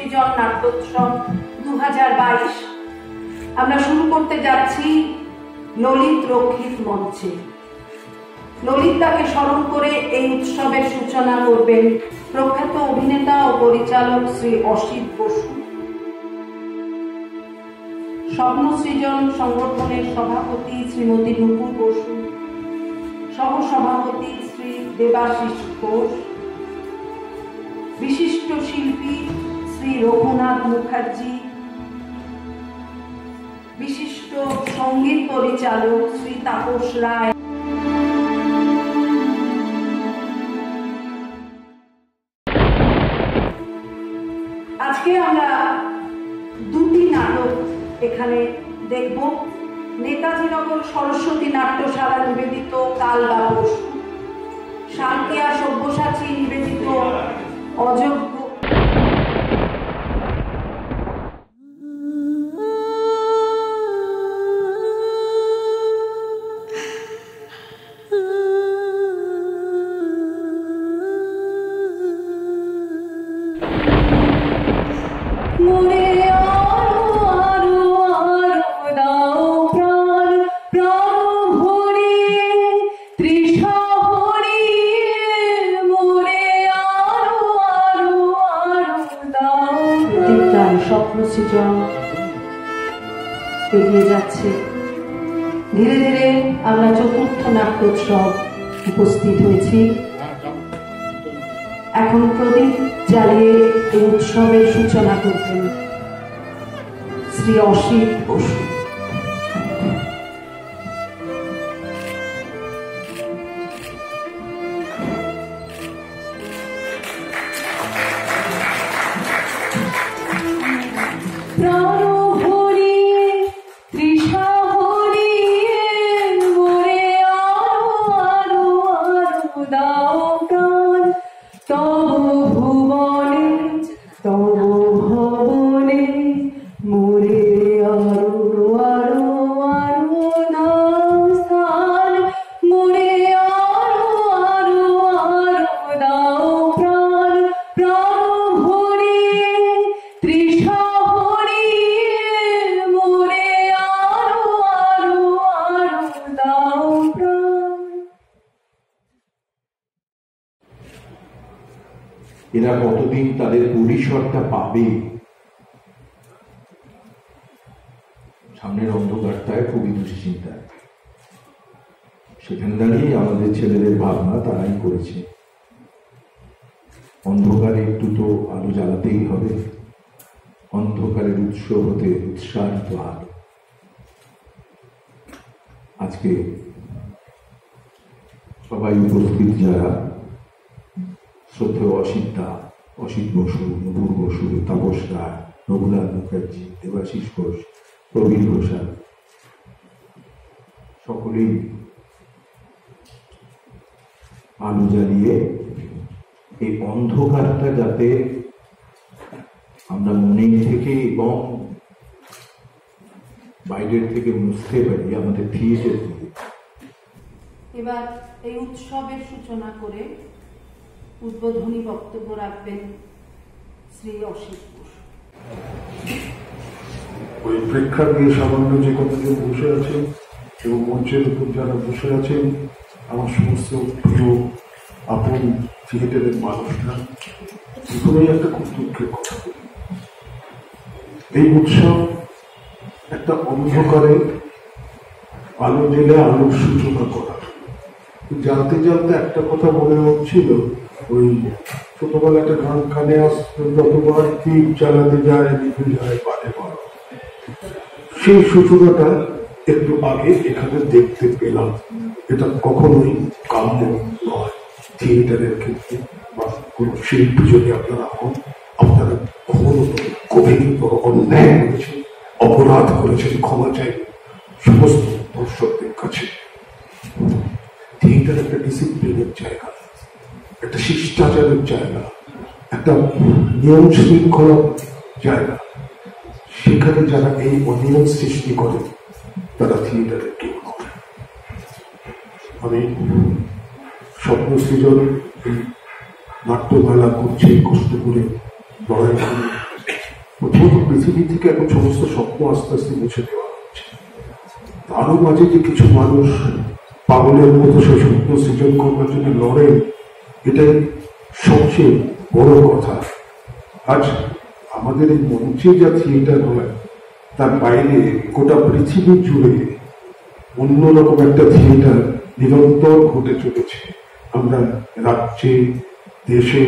সৃজন নাট্যোৎসব 2022 আমরা শুরু করতে যাচ্ছি ললিত রক্ষিত মঞ্চে। ললিতাকে স্মরণ করে এই উৎসবের সূচনা করবেন প্রখ্যাত অভিনেতা ও পরিচালক শ্রী অসিত বসু। স্বপ্ন সৃজন সংগঠনের সভাপতি শ্রীমতী নুপুর বসু, সহসভাপতি শ্রী দেবাশিস ঘোষ, বিশিষ্ট শিল্পী শ্রী রঘুনাথ মুখার্জি, বিশিষ্ট সঙ্গীত পরিচালক শ্রী তাপস রায়। আজকে আমরা দুটি নাটক এখানে দেখব। নেতাজিনগর সরস্বতী নাট্যশালা নিবেদিত কাল বা পরশু, শান্তিয়া সব্যসাচী নিবেদিত অযোগ্য। স্বপ্ন সৃজন এগিয়ে যাচ্ছে। ধীরে ধীরে আমরা চতুর্থ নাট্যোৎসব উপস্থিত হয়েছি। এখন প্রদীপ জ্বালিয়ে এই উৎসবের সূচনা করবেন শ্রী অসিত বসু। এরা কতদিন তাদের পরিসরটা পাবে, সামনের অন্ধকারটায় খুবই দুশ্চিন্তা। সেখানে দাঁড়িয়ে আমাদের ছেলেদের ভাবনা তারাই করেছে, অন্ধকারে একটু তো আলো জ্বালাতেই হবে, অন্ধকারের উৎস হতে উৎসাহিত আলো। আজকে সবাই উপস্থিত যারা, শ্রদ্ধেয় অসিত বসু, নুপুর বসু, তাপস রায়, রঘুনাথ মুখার্জি, দেবাশিস ঘোষ, প্রবীর ঘোষাল, সকলেই আলো জ্বালিয়ে এই অন্ধকারটা যাতে আমরা মনে থেকে এবং বাইরের থেকে মুছতে পারি আমাদের থিয়েটার দিয়ে। এবার এই উৎসবের সূচনা করে উদ্বোধনী বক্তব্য রাখবেন শ্রী অসিত বসু। ওই প্রেক্ষাগৃহে সামান্য যে কতজন বসে আছেন এবং মঞ্চের উপর যারা বসে আছেন, আমার সমস্ত প্রিয় আপন থিয়েটারের মানুষরা, প্রথমেই একটা খুব দুঃখের কথা বলি। এই উৎসব একটা অন্ধকারে আলো জেলে আলোর সূচনা করা। জানতে জানতে একটা কথা মনে হচ্ছিল, ওই ছোটবেলা একটা গান কানে আসতো, যতবার দ্বীপ জ্বালাতে যায় নিভে যায় বারে বার। সেই সূচনাটা একটু আগে এখানে দেখতে পেলাম। এটা কখনোই কাম্য নয় থিয়েটারের ক্ষেত্রে, বা কোন শিল্পী যদি আপনারা হন, আপনারা গভীরতর অন্যায় করেছেন, অপরাধ করেছেন, ক্ষমা চাই সমস্ত দর্শকদের কাছে। থিয়েটার একটা ডিসিপ্লিনের জায়গা, একটা শিষ্টাচারের জায়গা, একটা নিয়ম শৃঙ্খলার জায়গা। সেখানে যারা এই অনিয়ম সৃষ্টি করে তারা থিয়েটারের কেউ নয়। আমি স্বপ্ন সৃজন নাট্যমেলা করছে, কষ্ট করে লড়াই করে প্রথমত পৃথিবী থেকে এখন সমস্ত স্বপ্ন আস্তে আস্তে মুছে দেওয়া হচ্ছে। তারও মাঝে যে কিছু মানুষ পাগলের মতো সেই স্বপ্ন সৃজন করবার জন্য লড়েন, এটাই সবচেয়ে বড় কথা। আজ আমাদের এই মঞ্চে যা থিয়েটার হয়, তার বাইরে গোটা পৃথিবী জুড়ে অন্যরকম একটা থিয়েটার নিরন্তর ঘটে চলেছে। আমরা রাজ্যে, দেশে,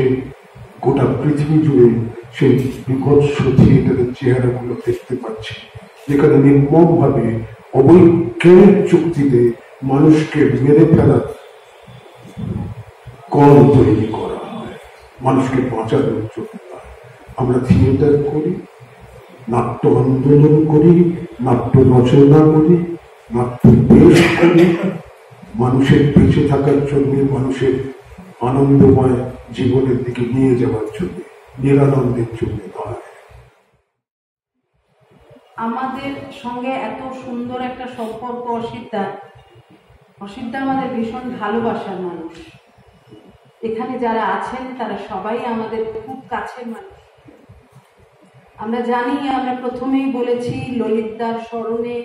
গোটা পৃথিবী জুড়ে সেই বিভৎস থিয়েটারের চেহারাগুলো দেখতে পাচ্ছি, যেখানে নির্মমভাবে অবৈজ্ঞানিক চুক্তিতে মানুষকে মেরে ফেলার কল তৈরি করা হয়, মানুষকে বাঁচানোর জন্য। আমরা থিয়েটার করি, নাট্য আন্দোলন করি, নাট্য রচনা করি, নাট্য পেশ করি, মানুষের বেঁচে থাকার জন্য, মানুষের আনন্দময় জীবনের দিকে নিয়ে যাওয়ার জন্য, নিরানন্দের জন্য নয়। আমাদের সঙ্গে এত সুন্দর একটা সম্পর্ক অসিতদা আমাদের ভীষণ ভালোবাসার মানুষ। এখানে যারা আছেন তারা সবাই আমাদের খুব কাছের মানুষ। আমরা জানি, আমরা প্রথমেই বলেছি, ললিতদার স্মরণে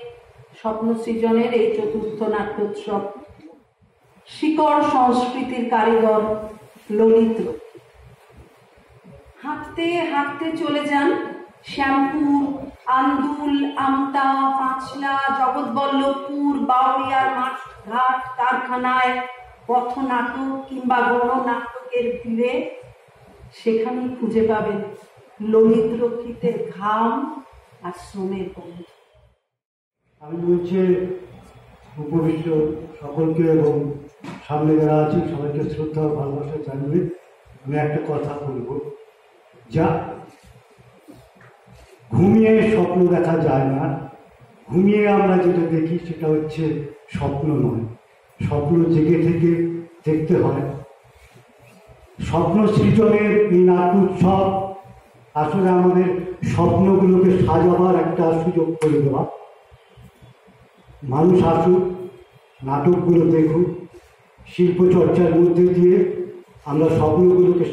স্বপ্ন সৃজনের এই চতুর্থ নাট্যোৎসব। শিকড় সংস্কৃতির কারিগর ললিত হাঁটতে হাঁটতে চলে যান শ্যামপুর, আন্দুল, আমতা, পাঁচলা, জগৎবল্লভপুর, বাউরিয়ার মাঠ ঘাট, কারখানায়, পথনাটক কিংবা গণনাটকের ভিড়ে। সেখানেই খুঁজে পাবেন ললিত রক্ষিতের ঘাম আর শ্রমের গন্ধ। আমি বলছি উপবিষ্ট সকলকে এবং সামনে যারা আছে সবাইকে শ্রদ্ধা ও ভালোবাসা জানিয়ে আমি একটা কথা বলব, যা ঘুমিয়ে স্বপ্ন দেখা যায় না। ঘুমিয়ে আমরা যেটা দেখি সেটা হচ্ছে স্বপ্ন নয়, স্বপ্ন জেগে থেকে দেখতে হয়। স্বপ্ন সৃজনের এই নাট্যোৎসব আসলে আমাদের স্বপ্নগুলোকে সাজাবার একটা সুযোগ করে দেওয়া। মানুষ আসুক, নাটকগুলো দেখুক, শিল্প চর্চার মধ্যে দিয়ে আমরা স্বপ্নগুলোকে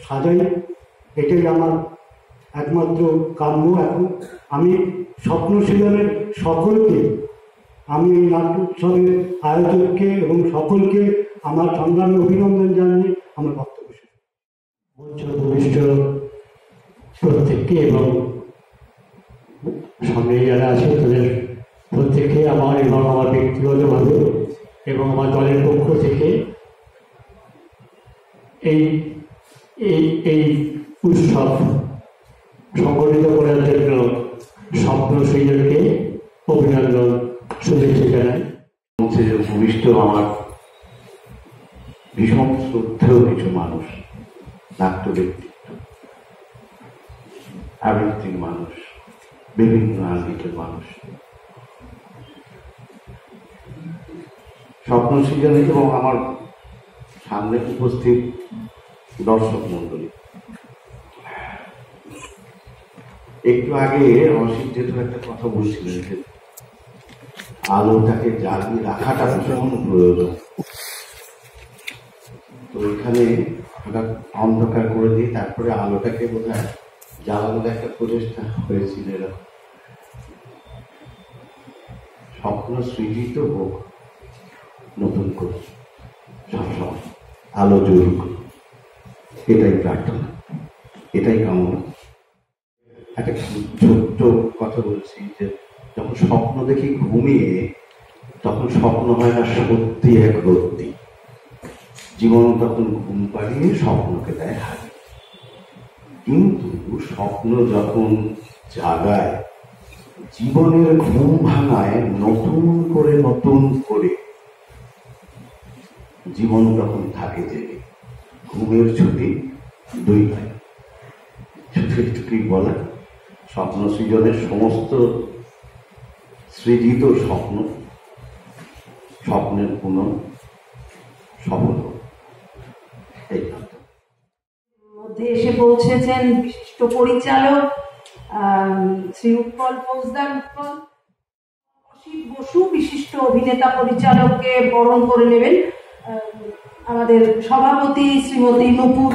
সাজাই। এটাই আমার একমাত্র কাম্য। এখন আমি স্বপ্ন সৃজনের সকলকে, আমি এই নাট্য উৎসবের আয়োজককে এবং সকলকে আমার সংগ্রামী অভিনন্দন জানিয়ে আমার বক্তব্য শেষ। মঞ্চ উপবিষ্ট প্রত্যেককে এবং সামনে যারা আছে তাদের প্রত্যেককে আমার এবং আমার ব্যক্তিগতভাবে এবং আমার দলের পক্ষ থেকে এই এই এই উৎসব সংগঠিত করার জন্য স্বপ্ন সৃজনকে অভিনন্দন, শুভেচ্ছা জানাই। মঞ্চে ভূমিষ্ঠ আমার ভীষণ শ্রদ্ধেয় কিছু মানুষ, নাট্য ব্যক্তিত্ব, আবৃত্তির মানুষ, বিভিন্ন আঙ্গিকের মানুষ, স্বপ্ন সৃজনে এবং আমার সামনে উপস্থিত দর্শক মন্ডলী। একটু আগে অসিত যেহেতু একটা কথা বলছিলেন যে আলোটাকে জ্বালিয়ে রাখাটা ভীষণ প্রয়োজন। তো এখানে হঠাৎ অন্ধকার করে দিয়ে তারপরে আলোটাকে বোধহয় জ্বালানোর একটা প্রচেষ্টা হয়েছিল। এরকম স্বপ্ন সৃজিত হোক নতুন করে, সবসময় আলো জ্বলুক, এটাই প্রার্থনা, এটাই কামনা। একটা ছোট্ট কথা বলছি যে যখন স্বপ্ন দেখি ঘুমিয়ে, তখন স্বপ্ন হয় না সত্যি এক রত্তি। জীবন তখন ঘুম পাড়িয়ে স্বপ্নকে দেয় হারিয়ে। কিন্তু স্বপ্ন যখন জাগায়, জীবনের ঘুম ভাঙায় নতুন করে জীবন তখন থাকে জেগে। ঘুমের ছুটি দুই হয়। ছুটি বলা স্বপ্ন সৃজনের সমস্ত সৃজিত স্বপ্নের পুনঃ সফল এই মধ্যে এসে পৌঁছেছেন বিশিষ্ট পরিচালক শ্রী উৎপল ফৌজদার উৎপল, অসিত বসু বিশিষ্ট অভিনেতা পরিচালককে বরণ করে নেবেন আমাদের সভাপতি শ্রীমতী নূপুর।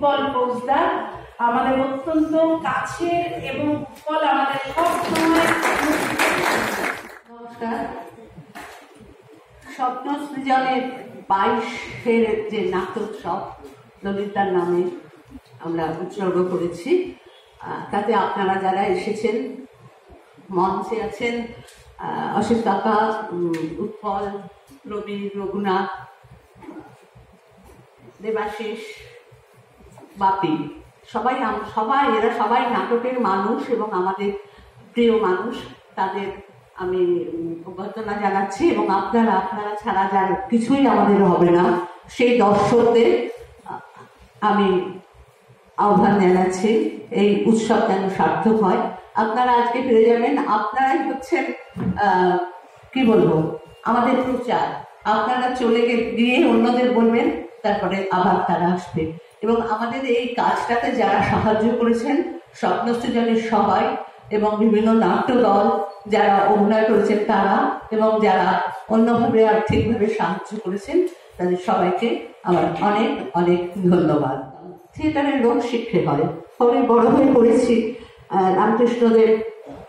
উৎপল ফৌজদার আমাদের অত্যন্ত কাছের, এবং উৎপল আমাদের সবসময়। নমস্কার। স্বপ্ন সৃজনের 22-এর যে নাট্যোৎসব ললিতার নামে আমরা উৎসর্গ করেছি, তাতে আপনারা যারা এসেছেন, মঞ্চে আছেন অসিত কাকা, উৎপল, রবি, রঘুনাথ, দেবাশিস, বাপি, এরা সবাই নাটকের মানুষ এবং আমাদের প্রিয় মানুষ। তাদের আমি অভ্যর্থনা জানাচ্ছি, এবং আপনারা ছাড়া যার কিছুই আমাদের হবে না, সেই দর্শকদের আমি আহ্বান জানাচ্ছি এই উৎসব যেন সার্থক হয়। আপনারা আজকে ফিরে যাবেন, আপনারাই হচ্ছেন কি বলবো আমাদের প্রচার। আপনারা চলে গিয়ে অন্যদের বলবেন, তারপরে আবার তারা আসবে। এবং আমাদের এই কাজটাতে যারা সাহায্য করেছেন, স্বপ্ন সৃজনের সবাই এবং বিভিন্ন নাট্য দল যারা অভিনয় করেছেন তারা, এবং যারা অন্যভাবে আর্থিকভাবে সাহায্য করেছেন, তাদের সবাইকে আমার অনেক অনেক ধন্যবাদ। থিয়েটারের লোক শিক্ষে হয়, ফলে বড় হয়ে পড়েছি। রামকৃষ্ণদেব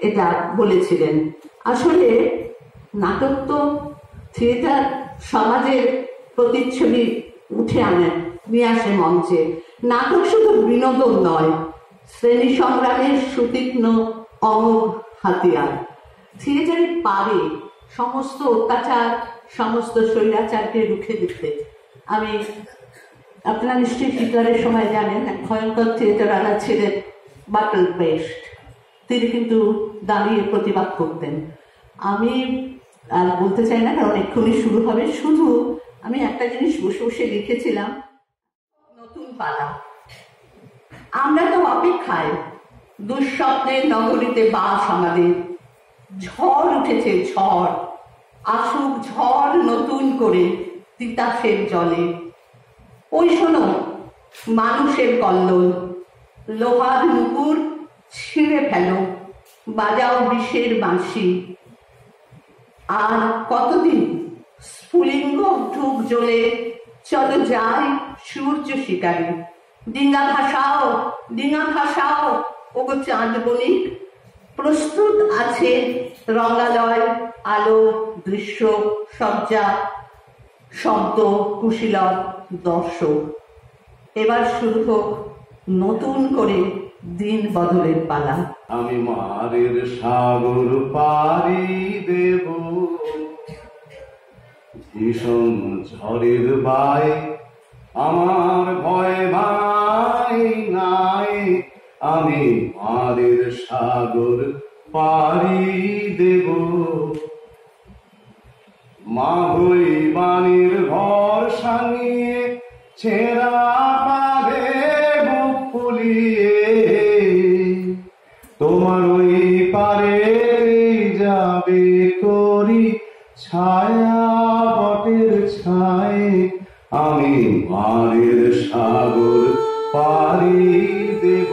এটা বলেছিলেন। আসলে নাটক তো থিয়েটার সমাজের প্রতিচ্ছবি উঠে নিয়ে আসে মঞ্চে। নাটক শুধু বিনোদন নয়, শ্রেণী সংগ্রামের সুতীক্ষ্ণ অমোঘ হাতিয়ার। থিয়েটারে পারে সমস্ত অত্যাচার, সমস্ত স্বৈরাচারকে রুখে দিতে। আপনারা নিশ্চয়ই হিটলারের সময় জানেন, এক ভয়ঙ্কর থিয়েটার ছিলেন বাটল পেস্ট। তিনি কিন্তু দাঁড়িয়ে প্রতিবাদ করতেন। আমি আর বলতে চাই না, কারণ এক্ষুনি শুরু হবে। শুধু আমি একটা জিনিস বসে বসে লিখেছিলাম, নতুন পালা। আমরা তো অপেক্ষায়, দুঃস্বপ্নের নগরীতে বাস আমাদের। ঝড় উঠেছে, ঝড় আসুক, ঝড় নতুন করে তিতাসের জলে। ওই শোনো মানুষের কল্লোল, লোহার নুপুর ছিঁড়ে ফেলো, বাজাও বিষের বাঁশি। আর কতদিন স্ফুলিঙ্গ ঢুক জ্বলে, চলো যাই সূর্য শিকারী। ডিঙা ভাসাও ওগো চাঁদ বণিক। প্রস্তুত আছে রঙ্গালয়, আলো, দৃশ্য, সজ্জা, শব্দ, কুশীলব, দর্শক। এবার শুরু হোক নতুন করে দিন বদলের পালা। আমি মারের সাগর পাড়ি দেব, ভীষণ ঝড়ের বাই আমার ভয় ভাই নাই। আমি মারের সাগর পাড়ি দেব, মা হই বাণীর ভরসা নিয়ে, ছেঁড়া পাবে বুক ফুলিয়ে। তোমার ওই পারে যাবে করি ছায়া বটের ছায়। আমি মারের সাগর পাড়ি দেব।